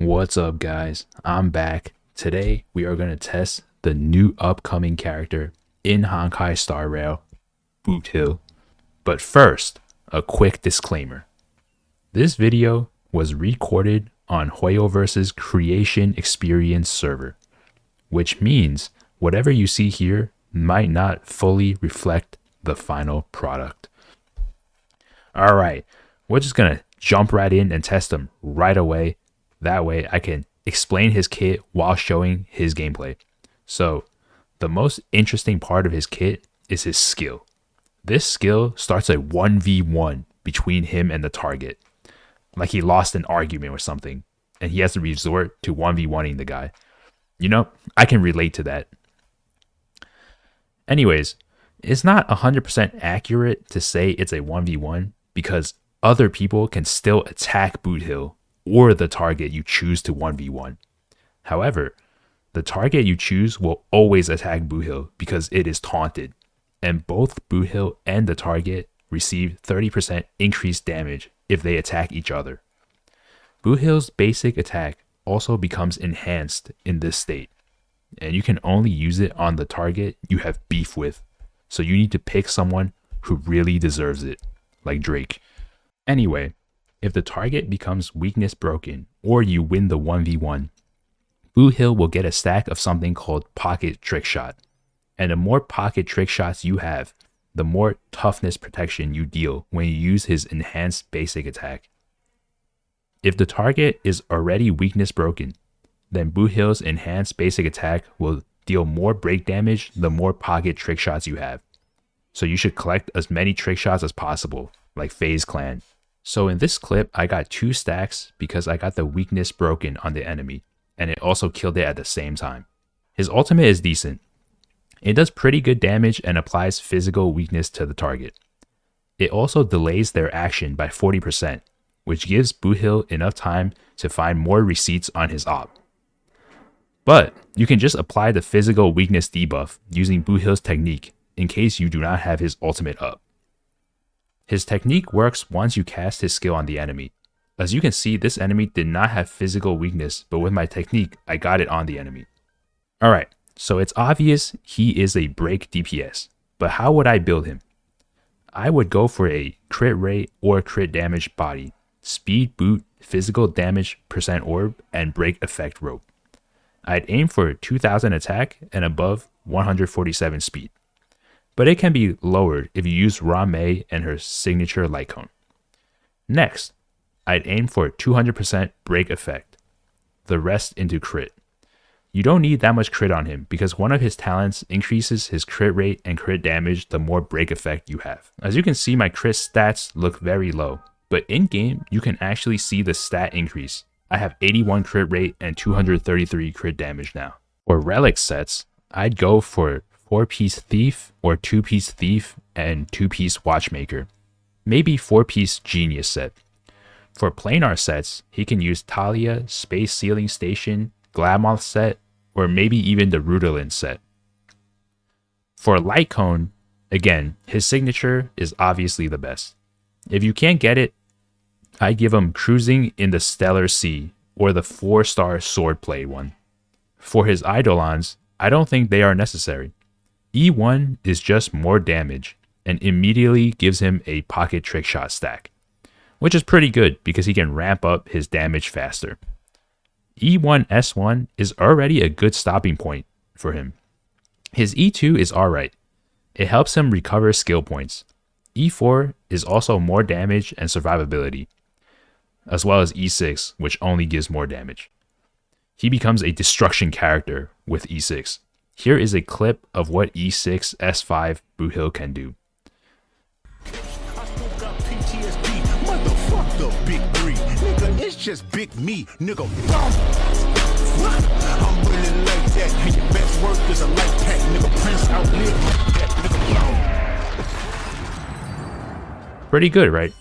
What's up, guys? I'm back. Today, we are going to test the new upcoming character in Honkai Star Rail, Boothill. But first, a quick disclaimer. This video was recorded on Hoyoverse's Creation Experience server, which means whatever you see here might not fully reflect the final product. Alright, we're just going to jump right in and test him right away. That way I can explain his kit while showing his gameplay. So the most interesting part of his kit is his skill. This skill starts a 1v1 between him and the target. Like he lost an argument or something and he has to resort to 1v1ing the guy. You know, I can relate to that. Anyways, it's not 100% accurate to say it's a 1v1 because other people can still attack Boothill or the target you choose to 1v1. However, the target you choose will always attack Boothill because it is taunted, and both Boothill and the target receive 30% increased damage if they attack each other. Boothill's basic attack also becomes enhanced in this state, and you can only use it on the target you have beef with, so you need to pick someone who really deserves it, like Drake. Anyway, if the target becomes weakness broken or you win the 1v1, Boothill will get a stack of something called pocket trick shot. And the more pocket trick shots you have, the more toughness protection you deal when you use his enhanced basic attack. If the target is already weakness broken, then Boothill's enhanced basic attack will deal more break damage the more pocket trick shots you have. So you should collect as many trick shots as possible, like FaZe Clan. So in this clip, I got 2 stacks because I got the weakness broken on the enemy, and it also killed it at the same time. His ultimate is decent. It does pretty good damage and applies physical weakness to the target. It also delays their action by 40%, which gives Boothill enough time to find more receipts on his op. But you can just apply the physical weakness debuff using Boothill's technique in case you do not have his ultimate up. His technique works once you cast his skill on the enemy. As you can see, this enemy did not have physical weakness, but with my technique, I got it on the enemy. Alright, so it's obvious he is a break DPS, but how would I build him? I would go for a crit rate or crit damage body, speed boot, physical damage % orb, and break effect rope. I'd aim for 2000 attack and above 147 speed. But it can be lowered if you use Rame and her signature light cone. Next, I'd aim for 200% break effect, the rest into crit. You don't need that much crit on him because one of his talents increases his crit rate and crit damage the more break effect you have. As you can see, my crit stats look very low, but in game you can actually see the stat increase. I have 81 crit rate and 233 crit damage now. For Relics sets, I'd go for 4-piece Thief or 2-piece Thief and 2-piece Watchmaker. Maybe 4-piece Genius set. For planar sets, he can use Talia, Space Sealing Station, Glamoth set, or maybe even the Rudolin set. For Light Cone, again, his signature is obviously the best. If you can't get it, I'd give him Cruising in the Stellar Sea or the 4-star Swordplay one. For his Eidolons, I don't think they are necessary. E1 is just more damage and immediately gives him a pocket trick shot stack, which is pretty good because he can ramp up his damage faster. E1S1 is already a good stopping point for him. His E2 is alright. It helps him recover skill points. E4 is also more damage and survivability, as well as E6, which only gives more damage. He becomes a destruction character with E6. Here is a clip of what E6 S5 Boothill can do. I still got PTSD, motherfuck the big 3. Nigga, it's just big me, nigga. I'm really like that, and your best work is a light pack, nigga. Prince outlive that, nigga. Pretty good, right?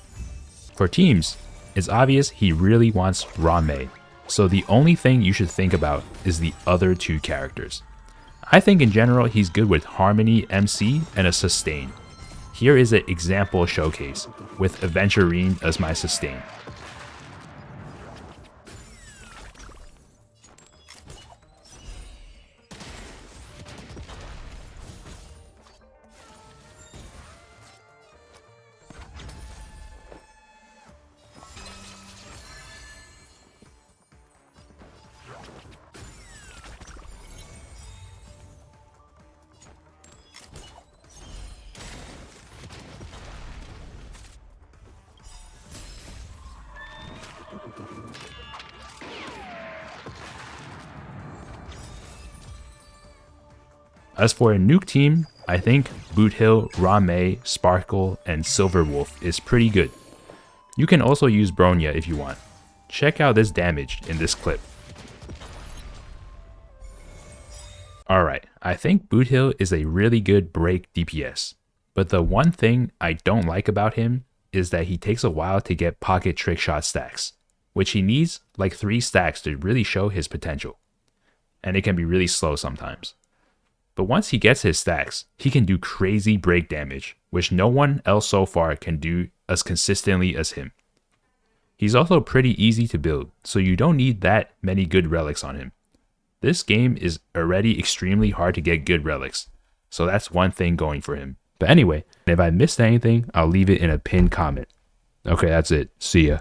For teams, it's obvious he really wants Rame, so the only thing you should think about is the other 2 characters. I think in general he's good with Harmony MC and a sustain. Here is an example showcase with Aventurine as my sustain. As for a nuke team, I think Boothill, Rame, Sparkle, and Silverwolf is pretty good. You can also use Bronya if you want. Check out this damage in this clip. Alright, I think Boothill is a really good break DPS, but the one thing I don't like about him is that he takes a while to get pocket trick shot stacks, which he needs like 3 stacks to really show his potential, and it can be really slow sometimes. But once he gets his stacks, he can do crazy break damage, which no one else so far can do as consistently as him. He's also pretty easy to build, so you don't need that many good relics on him. This game is already extremely hard to get good relics, so that's one thing going for him. But anyway, if I missed anything, I'll leave it in a pinned comment. Okay, that's it. See ya.